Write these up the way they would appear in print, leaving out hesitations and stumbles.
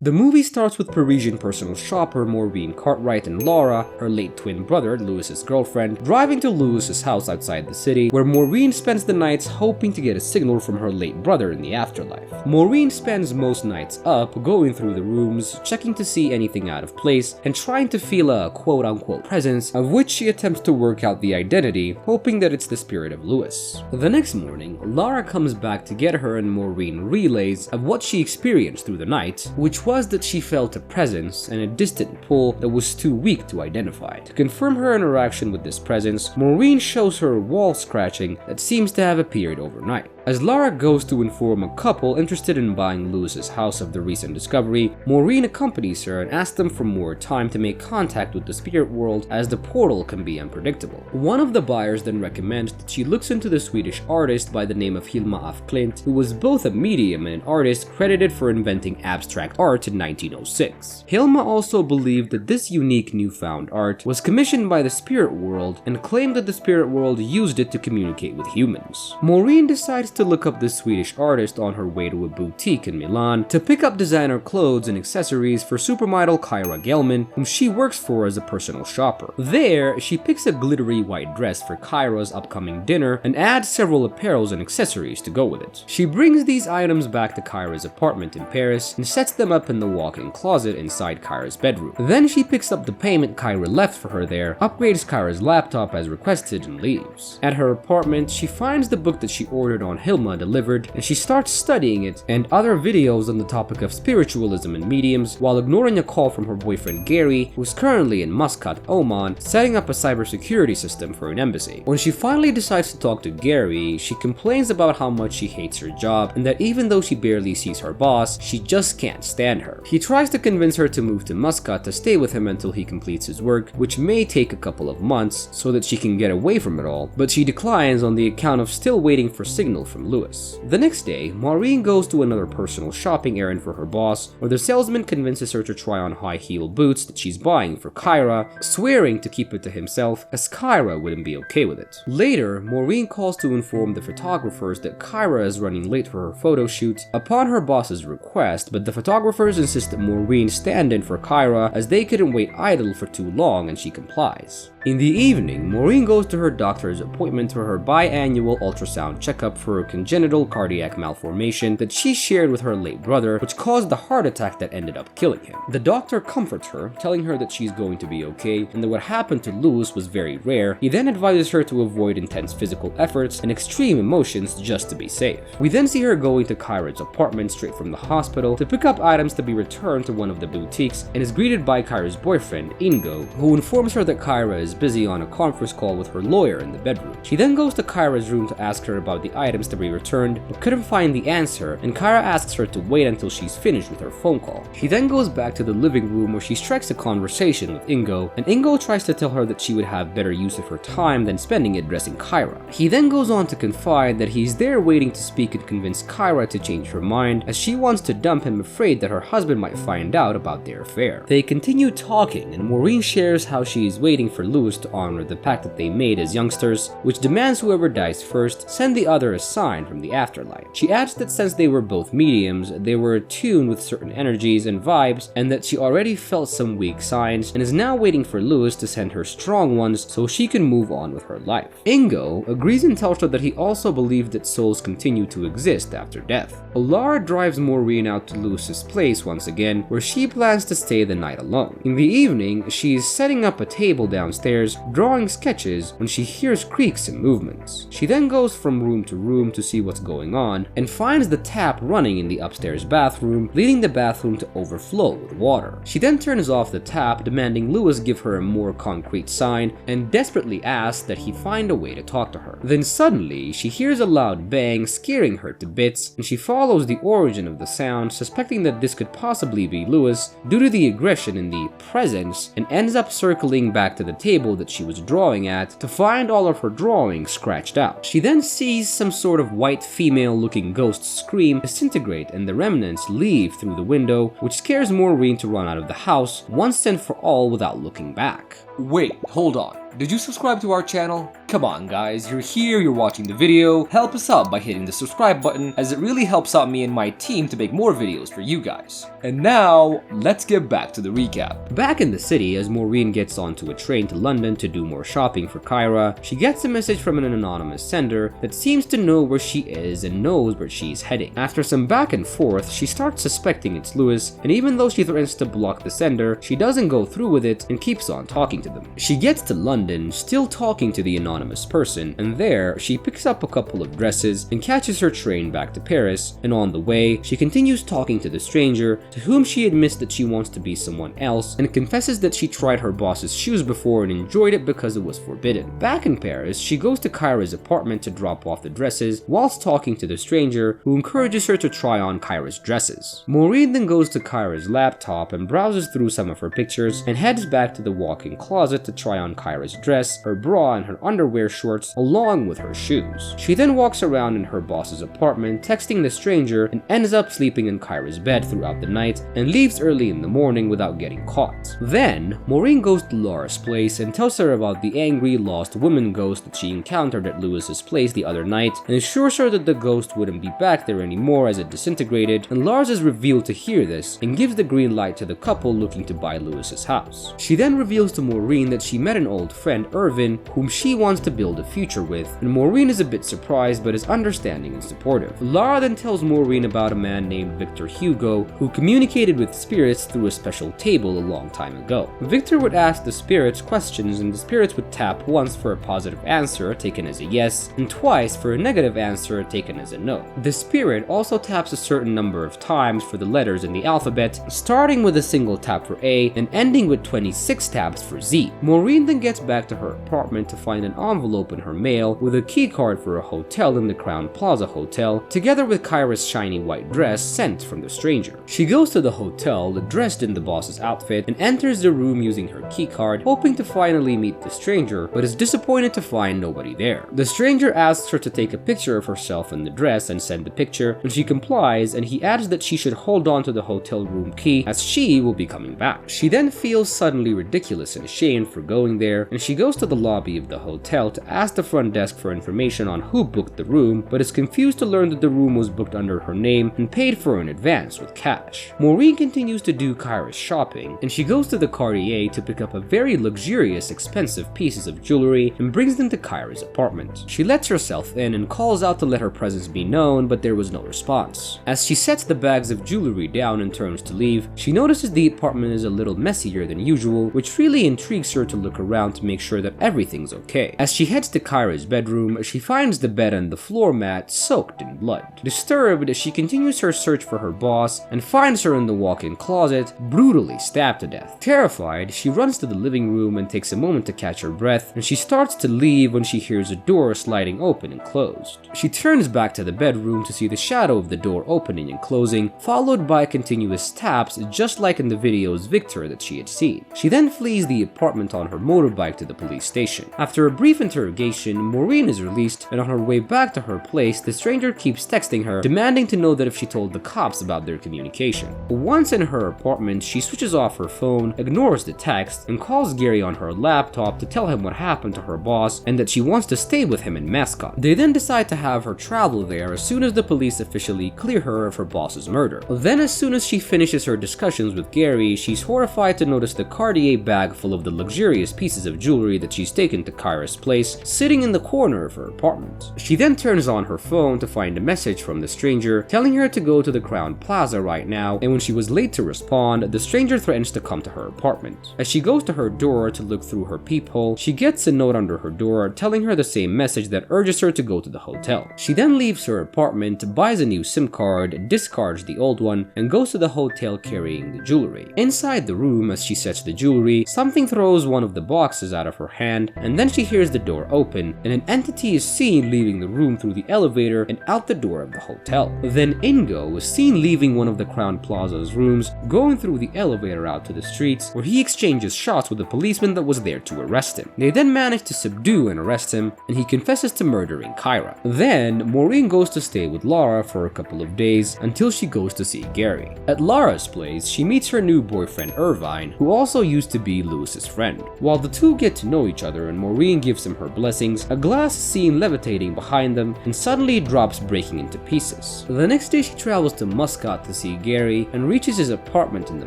The movie starts with Parisian personal shopper Maureen Cartwright and Laura, her late twin brother, Lewis's girlfriend, driving to Lewis's house outside the city, where Maureen spends the nights hoping to get a signal from her late brother in the afterlife. Maureen spends most nights up, going through the rooms, checking to see anything out of place, and trying to feel a quote-unquote presence, of which she attempts to work out the identity, hoping that it's the spirit of Lewis. The next morning, Laura comes back to get her, and Maureen relays of what she experienced through the night, which was that she felt a presence and a distant pull that was too weak to identify. To confirm her interaction with this presence, Maureen shows her a wall scratching that seems to have appeared overnight. As Laura goes to inform a couple interested in buying Lewis's house of the recent discovery, Maureen accompanies her and asks them for more time to make contact with the spirit world, as the portal can be unpredictable. One of the buyers then recommends that she looks into the Swedish artist by the name of Hilma af Klint, who was both a medium and an artist credited for inventing abstract art in 1906. Hilma also believed that this unique newfound art was commissioned by the spirit world and claimed that the spirit world used it to communicate with humans. Maureen decides to look up this Swedish artist on her way to a boutique in Milan to pick up designer clothes and accessories for supermodel Kyra Gelman, whom she works for as a personal shopper. There, she picks a glittery white dress for Kyra's upcoming dinner and adds several apparels and accessories to go with it. She brings these items back to Kyra's apartment in Paris and sets them up in the walk-in closet inside Kyra's bedroom. Then she picks up the payment Kyra left for her there, upgrades Kyra's laptop as requested, and leaves. At her apartment, she finds the book that she ordered on Hilma delivered, and she starts studying it and other videos on the topic of spiritualism and mediums, while ignoring a call from her boyfriend Gary, who is currently in Muscat, Oman, setting up a cybersecurity system for an embassy. When she finally decides to talk to Gary, she complains about how much she hates her job and that even though she barely sees her boss, she just can't stand her. He tries to convince her to move to Muscat to stay with him until he completes his work, which may take a couple of months so that she can get away from it all, but she declines on the account of still waiting for signal from Lewis. The next day, Maureen goes to another personal shopping errand for her boss, where the salesman convinces her to try on high-heel boots that she's buying for Kyra, swearing to keep it to himself as Kyra wouldn't be okay with it. Later, Maureen calls to inform the photographers that Kyra is running late for her photo shoot upon her boss's request, but the photographers insist that Maureen stand in for Kyra as they couldn't wait idle for too long, and she complies. In the evening, Maureen goes to her doctor's appointment for her biannual ultrasound checkup for a congenital cardiac malformation that she shared with her late brother, which caused the heart attack that ended up killing him. The doctor comforts her, telling her that she's going to be okay and that what happened to Lewis was very rare. He then advises her to avoid intense physical efforts and extreme emotions just to be safe. We then see her going to Kyra's apartment straight from the hospital to pick up items to be returned to one of the boutiques, and is greeted by Kyra's boyfriend, Ingo, who informs her that Kyra is busy on a conference call with her lawyer in the bedroom. She then goes to Kyra's room to ask her about the items to be returned, but couldn't find the answer, and Kyra asks her to wait until she's finished with her phone call. She then goes back to the living room where she strikes a conversation with Ingo, and Ingo tries to tell her that she would have better use of her time than spending it dressing Kyra. He then goes on to confide that he's there waiting to speak and convince Kyra to change her mind, as she wants to dump him, afraid that her husband might find out about their affair. They continue talking, and Maureen shares how she is waiting for Lewis to honor the pact that they made as youngsters, which demands whoever dies first send the other a sign from the afterlife. She adds that since they were both mediums, they were attuned with certain energies and vibes, and that she already felt some weak signs and is now waiting for Lewis to send her strong ones so she can move on with her life. Ingo agrees and tells her that he also believed that souls continue to exist after death. Laura drives Maureen out to Lewis's place once again, where she plans to stay the night alone. In the evening, she is setting up a table downstairs, drawing sketches, when she hears creaks and movements. She then goes from room to room to see what's going on, and finds the tap running in the upstairs bathroom, leading the bathroom to overflow with water. She then turns off the tap, demanding Lewis give her a more concrete sign, and desperately asks that he find a way to talk to her. Then suddenly, she hears a loud bang, scaring her to bits, and she follows the origin of the sound, suspecting that this could possibly be Lewis due to the aggression in the presence, and ends up circling back to the table that she was drawing at to find all of her drawings scratched out. She then sees some sort of white female-looking ghost scream, disintegrate, and the remnants leave through the window, which scares Maureen to run out of the house once and for all without looking back. Wait, hold on. Did you subscribe to our channel? Come on guys, you're here, you're watching the video, help us out by hitting the subscribe button as it really helps out me and my team to make more videos for you guys. And now, let's get back to the recap. Back in the city, as Maureen gets onto a train to London to do more shopping for Kyra, she gets a message from an anonymous sender that seems to know where she is and knows where she's heading. After some back and forth, she starts suspecting it's Lewis, and even though she threatens to block the sender, she doesn't go through with it and keeps on talking to them. She gets to London, still talking to the anonymous person, and there she picks up a couple of dresses and catches her train back to Paris, and on the way she continues talking to the stranger, to whom she admits that she wants to be someone else and confesses that she tried her boss's shoes before and enjoyed it because it was forbidden. Back in Paris, she goes to Kyra's apartment to drop off the dresses whilst talking to the stranger, who encourages her to try on Kyra's dresses. Maureen then goes to Kyra's laptop and browses through some of her pictures and heads back to the walk-in closet to try on Kyra's dress, her bra, and her underwear shorts along with her shoes. She then walks around in her boss's apartment texting the stranger and ends up sleeping in Kyra's bed throughout the night and leaves early in the morning without getting caught. Then, Maureen goes to Laura's place and tells her about the angry lost woman ghost that she encountered at Lewis's place the other night and assures her that the ghost wouldn't be back there anymore as it disintegrated, and Lars is revealed to hear this and gives the green light to the couple looking to buy Lewis's house. She then reveals to Maureen that she met an old friend, Irvin, whom she wants to build a future with, and Maureen is a bit surprised but is understanding and supportive. Lara then tells Maureen about a man named Victor Hugo who communicated with spirits through a special table a long time ago. Victor would ask the spirits questions and the spirits would tap once for a positive answer taken as a yes and twice for a negative answer taken as a no. The spirit also taps a certain number of times for the letters in the alphabet, starting with a single tap for A and ending with 26 taps for Z. Maureen then gets back to her apartment to find an envelope in her mail with a key card for a hotel in the Crown Plaza Hotel, together with Kyra's shiny white dress sent from the stranger. She goes to the hotel dressed in the boss's outfit and enters the room using her key card, hoping to finally meet the stranger, but is disappointed to find nobody there. The stranger asks her to take a picture of herself in the dress and send the picture, and she complies, and he adds that she should hold on to the hotel room key as she will be coming back. She then feels suddenly ridiculous and ashamed for going there, and she goes to the lobby of the hotel to ask the front desk for information on who booked the room, but is confused to learn that the room was booked under her name and paid for in advance with cash. Maureen continues to do Kyra's shopping, and she goes to the Cartier to pick up a very luxurious, expensive pieces of jewelry and brings them to Kyra's apartment. She lets herself in and calls out to let her presence be known, but there was no response. As she sets the bags of jewelry down and turns to leave, she notices the apartment is a little messier than usual, which really intrigues her to look around to make sure that everything's okay. As she heads to Kyra's bedroom, she finds the bed and the floor mat soaked in blood. Disturbed, she continues her search for her boss and finds her in the walk-in closet, brutally stabbed to death. Terrified, she runs to the living room and takes a moment to catch her breath, and she starts to leave when she hears a door sliding open and closed. She turns back to the bedroom to see the shadow of the door opening and closing, followed by continuous taps just like in the video's Victor that she had seen. She then flees the apartment on her motorbike to the police station. After a brief interrogation, Maureen is released, and on her way back to her place, the stranger keeps texting her, demanding to know that if she told the cops about their communication. Once in her apartment, she switches off her phone, ignores the text, and calls Gary on her laptop to tell him what happened to her boss and that she wants to stay with him in Mascot. They then decide to have her travel there as soon as the police officially clear her of her boss's murder. Then as soon as she finishes her discussions with Gary, she's horrified to notice the Cartier bag full of the luxurious pieces of jewelry that she's taken to Kyra's place sitting in the corner of her apartment. She then turns on her phone to find a message from the stranger telling her to go to the Crown Plaza right now, and when she was late to respond, the stranger threatens to come to her apartment. As she goes to her door to look through her peephole, she gets a note under her door telling her the same message that urges her to go to the hotel. She then leaves her apartment, buys a new SIM card, discards the old one, and goes to the hotel carrying the jewelry. Inside the room, as she sets the jewelry, something throws one of the boxes out of her hand, and then she hears the door open, and an entity is seen leaving the room through the elevator and out the door of the hotel. Then Ingo was seen leaving one of the Crown Plaza's rooms, going through the elevator out to the streets, where he exchanges shots with a policeman that was there to arrest him. They then manage to subdue and arrest him, and he confesses to murdering Kyra. Then Maureen goes to stay with Lara for a couple of days until she goes to see Gary. At Lara's place, she meets her new boyfriend Irvine, who also used to be Lewis's friend. While the two get to know each other and Maureen gives gives him her blessings, a glass is seen levitating behind them and suddenly drops, breaking into pieces. The next day she travels to Muscat to see Gary and reaches his apartment in the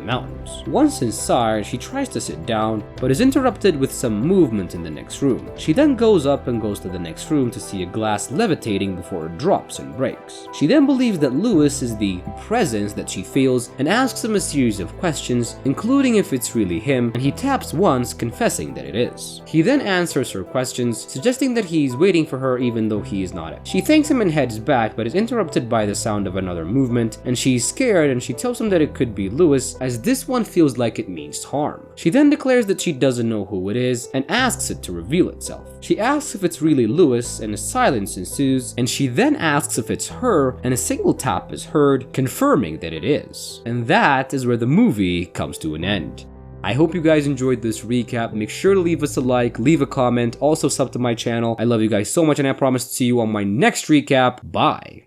mountains. Once inside, she tries to sit down but is interrupted with some movement in the next room. She then goes up and goes to the next room to see a glass levitating before it drops and breaks. She then believes that Lewis is the presence that she feels and asks him a series of questions, including if it's really him, and he taps once, confessing that it is. He then answers her questions, suggesting that he's waiting for her even though he is not. She thanks him and heads back, but is interrupted by the sound of another movement, and she's scared and she tells him that it could be Lewis, as this one feels like it means harm. She then declares that she doesn't know who it is and asks it to reveal itself. She asks if it's really Lewis, and a silence ensues, and she then asks if it's her, and a single tap is heard, confirming that it is. And that is where the movie comes to an end. I hope you guys enjoyed this recap. Make sure to leave us a like, leave a comment, also sub to my channel. I love you guys so much, and I promise to see you on my next recap. Bye!